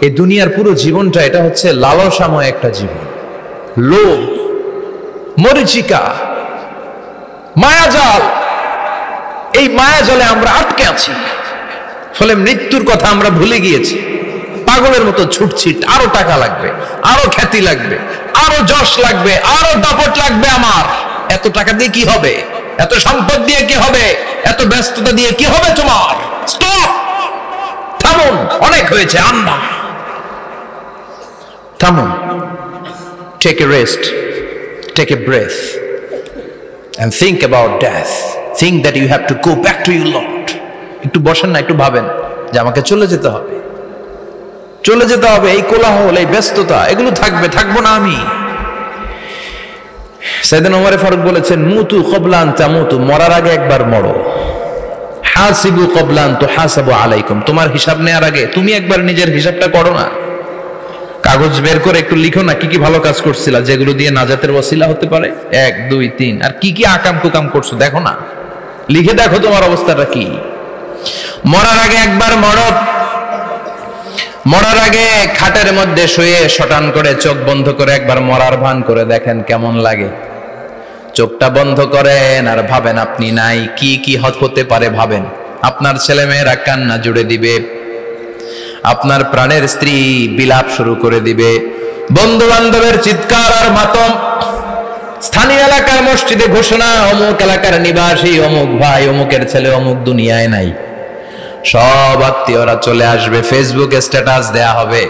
এই দুনিয়ার পুরো জীবনটা এটা হচ্ছে লালসাময় একটা জীবন, লোভ, মরিচিকা, মায়াজাল। এই মায়াজালে আমরা আটকে আছি, ফলে মৃত্যুর কথা আমরা ভুলে গিয়েছি। পাগলের মতো ছুটছি, আরো টাকা লাগবে, আরো খ্যাতি লাগবে, আরো যশ লাগবে, আরো দাপট লাগবে। আমার এত টাকা দিয়ে কি হবে? এত সম্পদ দিয়ে কি হবে? এত ব্যস্ততা দিয়ে কি হবে? তোমার স্টপ, থামুন, অনেক হয়েছে। আন্না, থামুন, take a rest, take a breath and think about death. Think that you have to go back to your Lord. একটু বসেন না, একটু ভাবেন যে আমাকে চলে যেতে হবে, চলে যেতে হবে। এই কোলাহল, এই ব্যস্ততা, এগুলো থাকবে, থাকবো না আমি। সাইয়েদনা ওমর ফারুক বলেছেন, মুতু ক্বাবলা আন তামুতু, মরার আগে একবার মরো। হাসিবু ক্বাবলা আন তুহাসাবু আলাইকুম, তোমার হিসাব নেওয়ার আগে তুমি একবার নিজের হিসাবটা করো না। কাগজ বের করে একটু লিখো না কি কি ভালো কাজ করছিলা, যেগুলো দিয়ে নাজাতের ওসিলা হতে পারে। 1 2 3, আর কি কি আকাম কুকাম করছো দেখো না, লিখে দেখো তোমার অবস্থাটা কি। মরার আগে একবার মরো। মরার আগে খাটের মধ্যে শুয়ে শটান করে চোখ বন্ধ করে একবার মরার ভান করে দেখেন কেমন লাগে। চোখটা বন্ধ করেন আর ভাবেন আপনি নাই, কি কি হতে পারে ভাবেন। আপনার ছেলে মেয়েরা কান্না জুড়ে দিবে, আপনার প্রাণের স্ত্রী বিলাপ শুরু করে দিবে, বন্ধু বান্ধবের চিৎকার আর মাতম, স্থানীয় এলাকার মসজিদে ঘোষণা, অমুক এলাকার নিবাসী অমুক ভাই অমুকের ছেলে অমুক দুনিয়ায় নাই। সব আত্মীয়রা চলে আসবে, ফেসবুকে স্ট্যাটাস দেয়া হবে,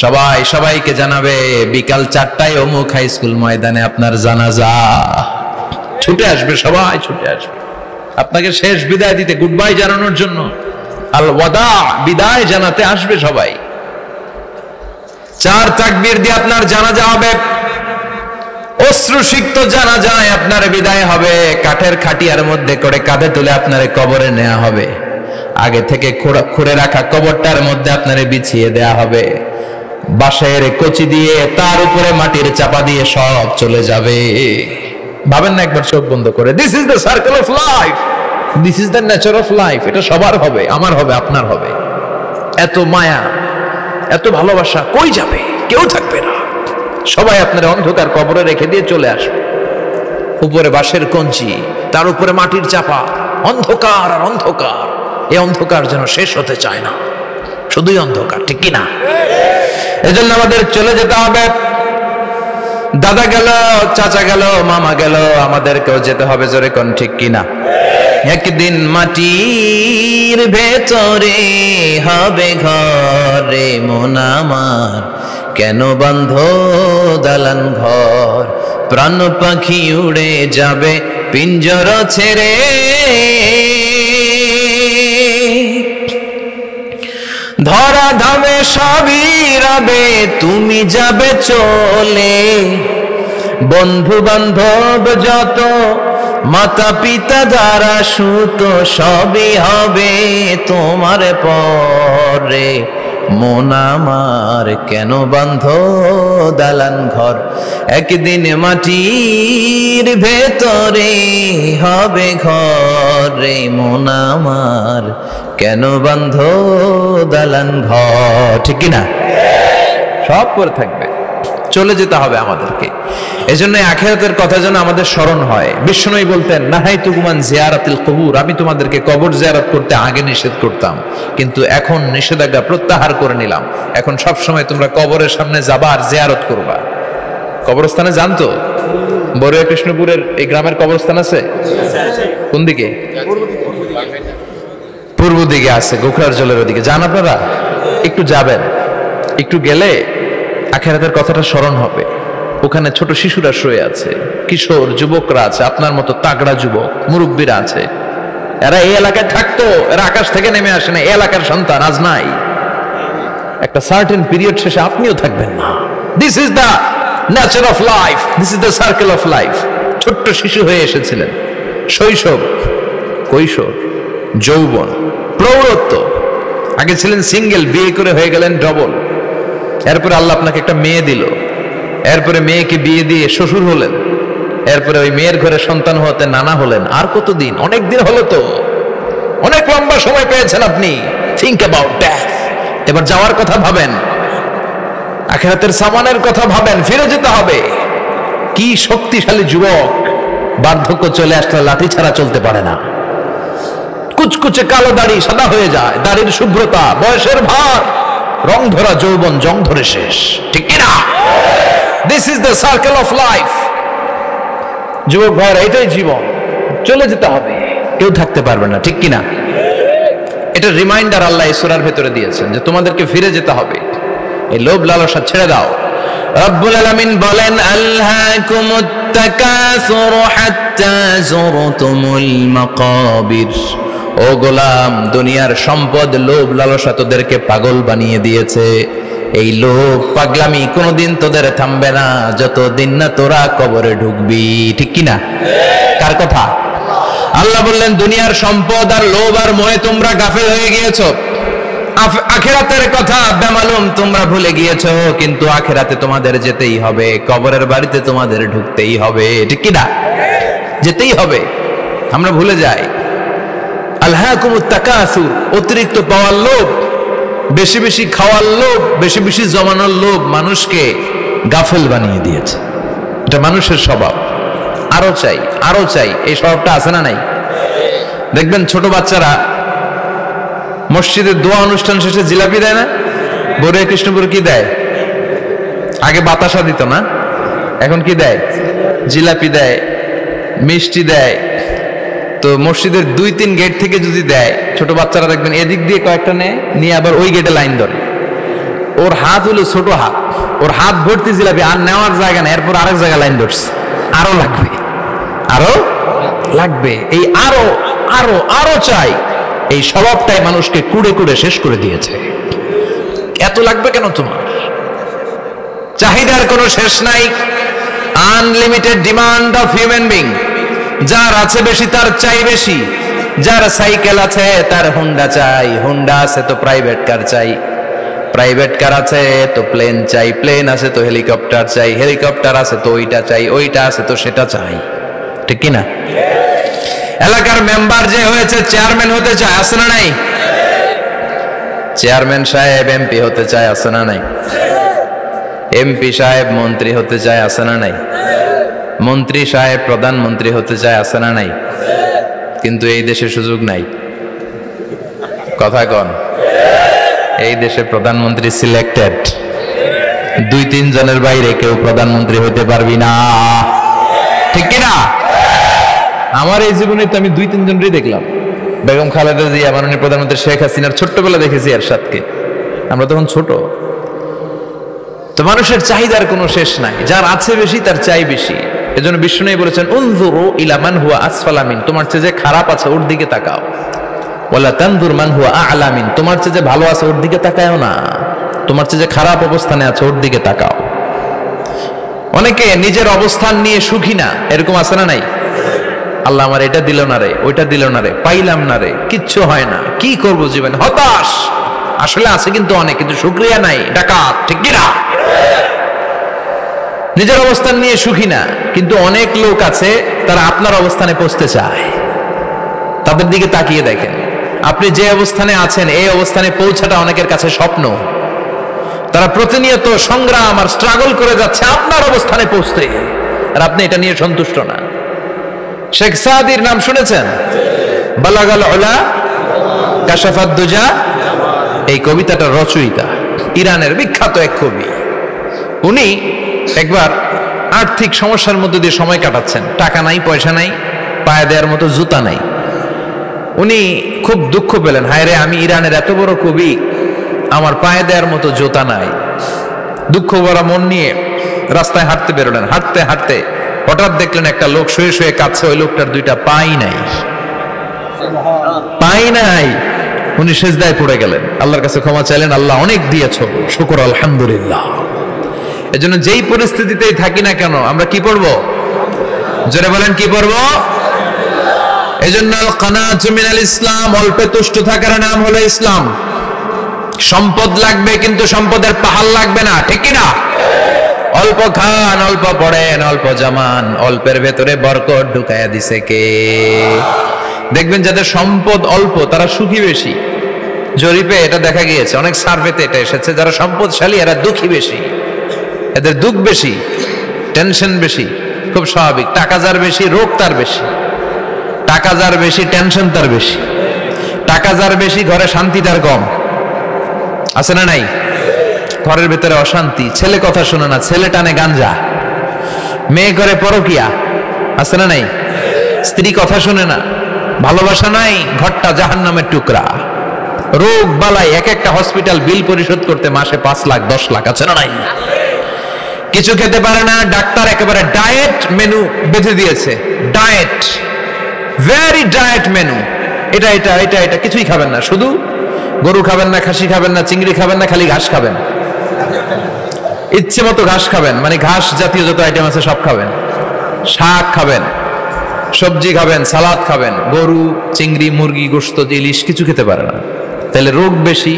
সবাই সবাইকে জানাবে বিকাল 4টায় অমুক হাই স্কুল ময়দানে আপনার জানাজা। ছুটে আসবে, সবাই ছুটে আসবে আপনাকে শেষ বিদায় দিতে, গুড বাই জানানোর জন্য, আল ওয়াদা, বিদায় জানাতে আসবে সবাই। 4 তাকবীর দিয়ে আপনার জানাজা হবে, অশ্রুসিক্ত জানাজায় আপনার বিদায় হবে। কাঠের খাটিয়ার মধ্যে করে কাঁধে তুলে আপনার কবরে নেওয়া হবে। আগে থেকে খুঁড়ে রাখা কবরটার মধ্যে আপনারে বিছিয়ে দেয়া হবে। বাঁশের কচি দিয়ে তার উপরে মাটির চাপা দিয়ে সব চলে যাবে। ভাবেন না একবার চোখ বন্ধ করে, this is the circle of life, this is the nature of life. এটা সবার হবে, আমার হবে, আপনার হবে। এত মায়া, এত ভালোবাসা কই যাবে? কেউ থাকবে না, সবাই আপনার অন্ধকার কবরে রেখে দিয়ে চলে আসবে। উপরে বাঁশের কঞ্চি, তার উপরে মাটির চাপা, অন্ধকার আর অন্ধকার। এই অন্ধকার যেন শেষ হতে চায় না, শুধুই অন্ধকার, ঠিক কিনা? এজন্য আমাদের চলে যেতে হবে। দাদা গেল, চাচা গেল, মামা গেল, আমাদেরকেও যেতে হবে, জোরে কোন ঠিক কিনা? একদিন মাটির ভেতরে হবে ঘরে মন আমার, কেন বন্ধ দালান ঘর, প্রাণ পাখি উড়ে যাবে পিঞ্জর ছেড়ে। ধরা ধামে সবই রবে, তুমি যাবে চলে, বন্ধু বান্ধব যত, মাতা পিতা যারা সুত, সবই হবে তোমার পরে। মন আমার কেন বন্ধ দালান ঘর, একদিন মাটির ভেতরে হবে ঘরে মন আমার, কেন বন্ধ দালান ঘর, ঠিক কিনা? সব পরে থাকবে, চলে যেতে হবে আমাদেরকে। এজন্য আখিরাতের কথা যেন আমাদের স্মরণ হয়। বিষ্ণুই বলতেন, নাহাইতুকুম আন জিয়ারাতিল কুবুর, আমি তোমাদেরকে কবর জিয়ারত করতে আগে নিষেধ করতাম, কিন্তু এখন নিষেধাজ্ঞা প্রত্যাহার করে নিলাম। এখন সব সময় তোমরা কবরের সামনে যাবা আর জিয়ারত করবা। কবরস্থানে জানতো বড়ুয়া কৃষ্ণপুরের এই গ্রামের কবরস্থান আছে কোন দিকে? পূর্ব দিকে আছে, গোখরার জলের ওদিকে। যান আপনারা, একটু যাবেন, একটু গেলে আখিরাতের কথাটা স্মরণ হবে। ওখানে ছোট শিশুরা শুয়ে আছে, কিশোর যুবকরা আছে, আপনার মতো তাগড়া যুবক, মুরব্বীরা আছে। এরা এই এলাকায় থাকতো, এরা আকাশ থেকে নেমে আসে না, এই এলাকার সন্তান আজ নাই। একটা সার্টেন পিরিয়ড শেষে আপনিও থাকবেন না। This is the nature of life, this is the circle of life. ছোট্ট শিশু হয়ে এসেছিলেন, শৈশব, কৈশোর, যৌবন, প্রৌঢ়ত্ব। আগে ছিলেন সিঙ্গেল, বিয়ে করে হয়ে গেলেন ডবল। এরপরে আল্লাহ আপনাকে একটা মেয়ে দিল, এরপরে মেয়েকে বিয়ে দিয়ে শ্বশুর হলেন, এরপরে ওই মেয়ের ঘরে সন্তান হতে নানা হলেন। আর কতদিন? অনেক দিন হলো তো, অনেক লম্বা সময় পেয়েছেন আপনি। থিঙ্ক অ্যাবাউট ডেথ, এবার যাওয়ার কথা ভাবেন, আখিরাতের সামানের কথা ভাবেন, ফিরে যেতে হবে। কি শক্তিশালী যুবক, বার্ধক্য চলে আসলে লাঠি ছাড়া চলতে পারে না। কুচকুচে কালো দাড়ি সাদা হয়ে যায়, দাড়ির শুভ্রতা, বয়সের ভার, রং ধরা যৌবন জং ধরে শেষ, ঠিক কিনা? This is the circle of life. যুবক ভাইরা, এটাই জীবন, চলে যেতে হবে, কেউ থাকতে পারবে না, ঠিক কিনা? এটা রিমাইন্ডার আল্লাহ এই সূরার ভেতরে দিয়েছেন যে তোমাদেরকে ফিরে যেতে হবে, এই লোভ লালসা ছেড়ে দাও। রব্বুল আলামিন বলেন, আলহাকুমুত তাকাসুর হাত্তা যুরতুমুল মাকাবির। ও গোলাম, দুনিয়ার সম্পদ, লোভ লালসা তোদেরকে পাগল বানিয়ে দিয়েছে। এই লোভ পাগলামি কোনোদিন তোদের থামবে না যতদিন না তোরা কবরে ঢুকবি, ঠিক কিনা? কার কথা? আল্লাহ বললেন, দুনিয়ার সম্পদ আর লোভ আর মোহে তোমরা গাফেল হয়ে গিয়েছো। আখিরাতের কথা বেমালুম তোমরা ভুলে গিয়েছো, কিন্তু আখিরাতে তোমাদের যেতেই হবে, কবরের বাড়িতে তোমাদের ঢুকতেই হবে, ঠিক কিনা? যেতেই হবে, আমরা ভুলে যাই। আলহাকুমুত তাকাসুর, অতিরিক্ত পাওয়ার লোভ, বেশি বেশি খাওয়ার লোভ, বেশি বেশি জমানোর লোভ মানুষকে গাফেল বানিয়ে দিয়েছে। এটা মানুষের স্বভাব, আরো চাই আরো চাই, এই স্বভাবটা আছে না নাই? দেখবেন ছোট বাচ্চারা মসজিদের দোয়া অনুষ্ঠান শেষে জিলাপি দেয় না? বড়ুয়া কৃষ্ণপুর কি দেয়? আগে বাতাসা দিত না, এখন কি দেয়? জিলাপি দেয়, মিষ্টি দেয়। তো মসজিদের 2-3 গেট থেকে যদি দেয়, ছোট বাচ্চারা দেখবেন এদিক দিয়ে কয়েকটা নিয়ে আবার ওই গেটে লাইন ধরে। ওর হাত হলো ছোট হাত, ওর হাত ভর্তি জিলাপি, আর নেওয়ার জায়গা না, এরপর আরেক জায়গায় লাইন ধরছে, আরো লাগবে আরো লাগবে, এই আরো আরো আরো চাই, এই স্বভাবটাই মানুষকে কুড়ে কুড়ে শেষ করে দিয়েছে। এত লাগবে কেন তোমার? চাহিদার কোনো শেষ নাই, unlimited demand of human being. যার আছে বেশি তার চাই বেশি, যার সাইকেল আছে তার হুন্ডা চাই, হুন্ডা আছে তো প্রাইভেট কার চাই, প্রাইভেট কার আছে তো প্লেন চাই, প্লেন আছে তো হেলিকপ্টার চাই, হেলিকপ্টার আছে তো ওইটা চাই, ওইটা আছে তো সেটা চাই, ঠিক কিনা? এলাকার মেম্বার যে হয়েছে চেয়ারম্যান হতে চায়, আছে না নাই? চেয়ারম্যান সাহেব এমপি হতে চায়, আছে না নাই? এমপি সাহেব মন্ত্রী হতে চায়, আছে না নাই? মন্ত্রী সাহেব প্রধানমন্ত্রী হতে চায়, আছে না নাই? কিন্তু এই দেশে সুযোগ নাই, কথা কন। এই দেশে প্রধানমন্ত্রী সিলেক্টেড, 2-3 জনের বাইরে কেউ প্রধানমন্ত্রী হতে পারবি না, ঠিক কিনা? আমার এই জীবনে তো আমি 2-3 জনেরই দেখলাম। বেগম খালেদা জিয়া, মাননীয় প্রধানমন্ত্রী শেখ হাসিনার ছোট্টবেলা দেখেছি এরশাদকে, আমরা তখন ছোট। তো মানুষের চাহিদার কোনো শেষ নাই, যার আছে বেশি তার চাই বেশি। এজন্য বিষ্ণু বলেছেন, উনজুরু ইলা মান হুয়া আসফালা মিন, তোমার চেয়ে যে খারাপ আছে ওর দিকে তাকাও। ওয়ালা তানজুর মান হুয়া আ'লা মিন, তোমার চেয়ে যে ভালো আছে ওর দিকে তাকায়ও না, তোমার চেয়ে যে খারাপ অবস্থানে আছে ওর দিকে তাকাও। অনেকে নিজের অবস্থান নিয়ে সুখী না, এরকম আছে না নাই? আল্লাহ আমার এটা দিল না রে, ওইটা দিল না রে, পাইলাম না রে, কিচ্ছু হয় না, কি করবো জীবনে, হতাশ। আসলে আছে কিন্তু অনেক, কিন্তু শুকরিয়া নাই, ডাকাত, ঠিক কিনা? নিজের অবস্থান নিয়ে সুখী না, কিন্তু অনেক লোক আছে তারা আপনার অবস্থানে পৌঁছতে চায়। তাদের দিকে তাকিয়ে দেখেন, আপনি যে অবস্থানে আছেন এই অবস্থানে পৌঁছাটা অনেকের কাছে স্বপ্ন। তারা প্রতিনিয়ত সংগ্রাম আর স্ট্রাগল করে যাচ্ছে আপনার অবস্থানে পৌঁছতে, আর আপনি এটা নিয়ে সন্তুষ্ট না। শেখ সাদির নাম শুনেছেন? বালাগাল উলা কাশাফাত দুজা, এই কবিতাটার রচয়িতা ইরানের বিখ্যাত এক কবি। উনি একবার আর্থিক সমস্যার মধ্যে দিয়ে সময় কাটাচ্ছেন, টাকা নাই, পয়সা নাই, পায়ে দেওয়ার মতো জুতা নাই। উনি খুব দুঃখ পেলেন, হায় রে, আমি ইরানের এত বড় কবি, আমার পায়ে দেওয়ার মতো জুতা নাই। দুঃখ ভরা মন নিয়ে রাস্তায় হাঁটতে বেরোলেন। হাঁটতে হাঁটতে হঠাৎ দেখলেন একটা লোক শুয়ে শুয়ে কাঁদছে, ওই লোকটার 2টা পাই নাই, পাই নাই। উনি সেজদায় পড়ে গেলেন, আল্লাহর কাছে ক্ষমা চাইলেন, আল্লাহ অনেক দিয়েছো, শুকর আলহামদুলিল্লাহ। এজন্য যেই পরিস্থিতিতেই থাকি না কেন আমরা কি পড়বো? জোরে বলেন, কি পড়বো? এজন্য আল কানাতু মিনাল ইসলাম, অল্পে তুষ্ট থাকার নাম হলো ইসলাম। সম্পদ লাগবে কিন্তু সম্পদের পাহাড় লাগবে না, ঠিক কিনা? অল্প খান, অল্প পড়েন, অল্প জামান, অল্পের ভেতরে বরকত ঢুকায়া দিছে কে? দেখবেন যাদের সম্পদ অল্প তারা সুখী বেশি, জরিপে এটা দেখা গিয়েছে, অনেক সার্ভেতে এটা এসেছে, যারা সম্পদশালী এরা দুঃখী বেশি, এদের দুঃখ বেশি, টেনশন বেশি। খুব স্বাভাবিক, টাকা যার বেশি রোগ তার বেশি, টাকা যার বেশি টেনশন তার বেশি, টাকা যার বেশি ঘরে শান্তি তার কম। আছে না নাই? ঘরের ভেতরে অশান্তি, ছেলে কথা শোনে না, ছেলে টানে গাঞ্জা, মেয়ে করে পরকিয়া। আছে না নাই? স্ত্রী কথা শুনে না, ভালোবাসা নাই, ঘরটা জাহান্নামের টুকরা। রোগ বালাই, এক একটা হসপিটাল বিল পরিশোধ করতে মাসে 5 লাখ 10 লাখ। আছে না নাই? কিছু খেতে পারে না, ডাক্তার একেবারে ডায়েট মেনু বেঁধে দিয়েছে, ডায়েট, ভেরি ডায়েট মেনু। এটা এটা এটা এটা কিছুই খাবেন না, শুধু গরু খাবেন না, খাসি খাবেন না, চিংড়ি খাবেন না, খালি ঘাস খাবেন, ইচ্ছে মতো ঘাস খাবেন, মানে ঘাস জাতীয় যত আইটেম আছে সব খাবেন, শাক খাবেন, সবজি খাবেন, সালাদ খাবেন। গরু, চিংড়ি, মুরগি, গোশত, ইলিশ কিছু খেতে পারে না। তাহলে রোগ বেশি,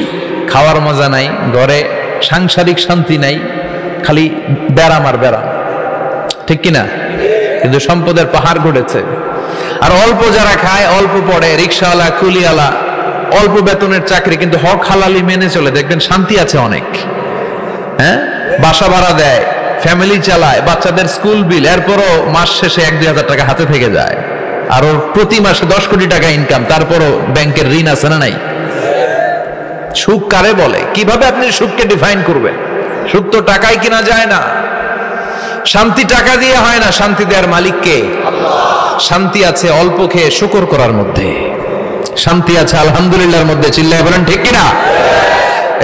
খাওয়ার মজা নাই, ঘরে সাংসারিক শান্তি নাই, খালি ব্যারাম আর ব্যারাম। ঠিক কিনা? কিন্তু সম্পদের পাহাড় ঘটেছে। আর অল্প যারা খায়, অল্প পড়ে, রিক্সাওয়ালা, কুলিওয়ালা, অল্প বেতনের চাকরি, কিন্তু হক হালালি মেনে চলে, দেখবেন শান্তি আছে অনেক। হ্যাঁ, বাসা ভাড়া দেয়, ফ্যামিলি চালায়, বাচ্চাদের স্কুল বিল, এরপরও মাস শেষে 1-2 হাজার টাকা হাতে থেকে যায়। আর ওর প্রতি মাসে 10 কোটি টাকা ইনকাম, তারপরও ব্যাংকের ঋণ আছে না নাই? সুখ কারে বলে? কিভাবে আপনি সুখকে ডিফাইন করবেন? সুখ তো টাকায় কিনা যায় না, শান্তি টাকা দিয়ে হয় না, শান্তি দেওয়ার মালিক কে? শান্তি আছে অল্প খেয়ে শুকর করার মধ্যে, শান্তি আছে আলহামদুলিল্লাহর মধ্যে। চিল্লায় বলেন ঠিক কিনা?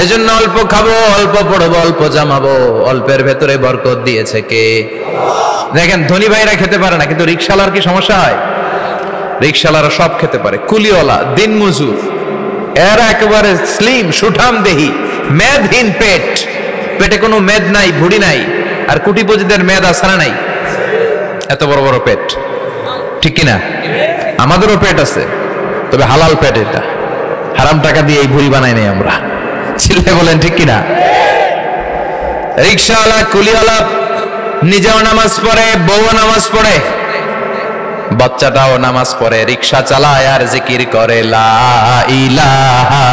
এজন্য অল্প খাবো, অল্প পড়বো, অল্প জামাবো, অল্পের ভেতরে বরকত দিয়েছে কে? দেখেন, ধনী ভাইরা খেতে পারে না, কিন্তু রিক্সাওয়ালার কি সমস্যা হয়? রিক্সাওয়ালারা সব খেতে পারে, কুলিওয়ালা, দিন মজুর, এরা একেবারে স্লিম সুঠাম দেহি, মেদহীন পেট, পেটে কোনো মেদ নাই, ভুড়ি নাই। আর কোটিপতিদের মেদ আছে না নাই? এত বড় বড় পেট। ঠিক কিনা? আমাদেরও পেট আছে, তবে হালাল পেট, এটা হারাম টাকা দিয়ে এই ভুড়ি বানাই নাই আমরা। ছেলে বলেন ঠিক কিনা? রিক্সাওয়ালা, কুলিওয়ালা নিজেও নামাজ পড়ে, বউ নামাজ পড়ে, বাচ্চাটাও নামাজ পড়ে, রিক্সা চালায় আর জিকির করে লা ইলাহা